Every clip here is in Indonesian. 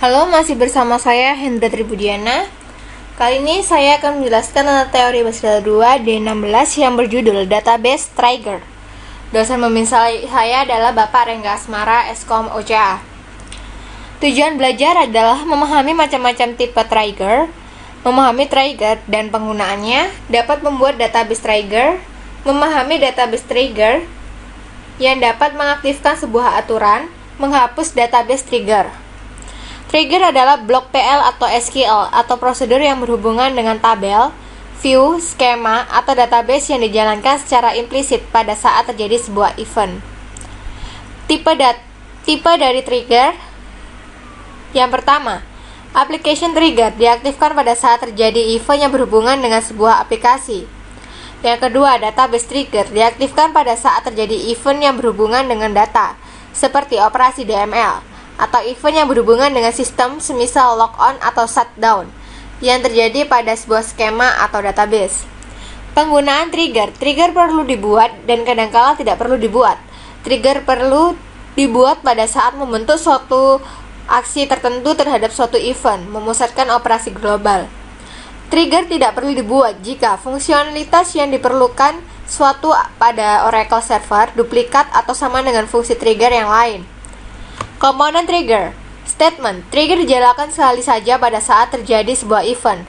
Halo, masih bersama saya Hendra Tribudiana. Kali ini saya akan menjelaskan tentang teori Basel 2 D16 yang berjudul Database Trigger. Dosen pembimbing saya adalah Bapak Rengga Asmara, Eskom OCA. Tujuan belajar adalah memahami macam-macam tipe trigger, memahami trigger dan penggunaannya, dapat membuat database trigger, memahami database trigger yang dapat mengaktifkan sebuah aturan, menghapus database trigger. Trigger adalah blok PL atau SQL atau prosedur yang berhubungan dengan tabel, view, skema, atau database yang dijalankan secara implisit pada saat terjadi sebuah event. Tipe dari trigger. Yang pertama, application trigger diaktifkan pada saat terjadi event yang berhubungan dengan sebuah aplikasi. Yang kedua, database trigger diaktifkan pada saat terjadi event yang berhubungan dengan data, seperti operasi DML, atau event yang berhubungan dengan sistem semisal logon atau shutdown yang terjadi pada sebuah skema atau database. Penggunaan trigger perlu dibuat dan kadangkala tidak perlu dibuat. Trigger perlu dibuat pada saat membentuk suatu aksi tertentu terhadap suatu event, memusatkan operasi global. Trigger tidak perlu dibuat jika fungsionalitas yang diperlukan suatu pada Oracle server duplikat atau sama dengan fungsi trigger yang lain. Komponen trigger. Statement trigger dijalankan sekali saja pada saat terjadi sebuah event.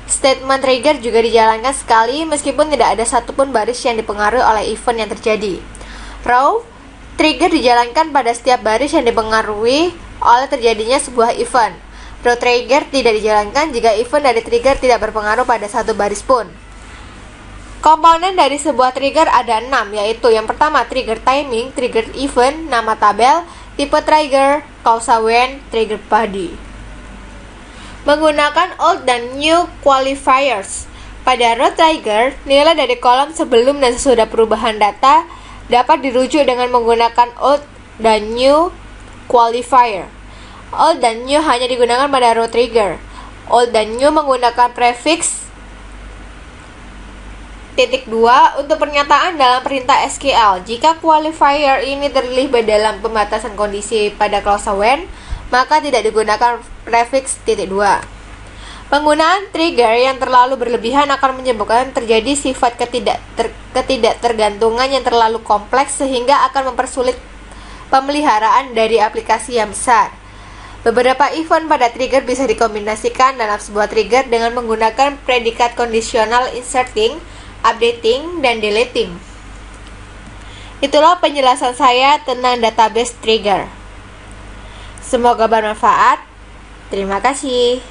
Statement trigger juga dijalankan sekali meskipun tidak ada satupun baris yang dipengaruhi oleh event yang terjadi. Row trigger dijalankan pada setiap baris yang dipengaruhi oleh terjadinya sebuah event. Row trigger tidak dijalankan jika event dari trigger tidak berpengaruh pada satu baris pun. Komponen dari sebuah trigger ada 6, yaitu yang pertama trigger timing, trigger event, nama tabel, tipe trigger, causa when, trigger body. Menggunakan old dan new qualifiers. Pada row trigger, nilai dari kolom sebelum dan sesudah perubahan data dapat dirujuk dengan menggunakan old dan new qualifier. Old dan new hanya digunakan pada row trigger. Old dan new menggunakan prefix .2 untuk pernyataan dalam perintah SQL. Jika qualifier ini terlibat dalam pembatasan kondisi pada causa when, maka tidak digunakan prefix .2. Penggunaan trigger yang terlalu berlebihan akan menyebabkan terjadi sifat ketidaktergantungan yang terlalu kompleks sehingga akan mempersulit pemeliharaan dari aplikasi yang besar. Beberapa event pada trigger bisa dikombinasikan dalam sebuah trigger dengan menggunakan predikat kondisional inserting, updating, dan deleting. Itulah penjelasan saya tentang database trigger. Semoga bermanfaat. Terima kasih.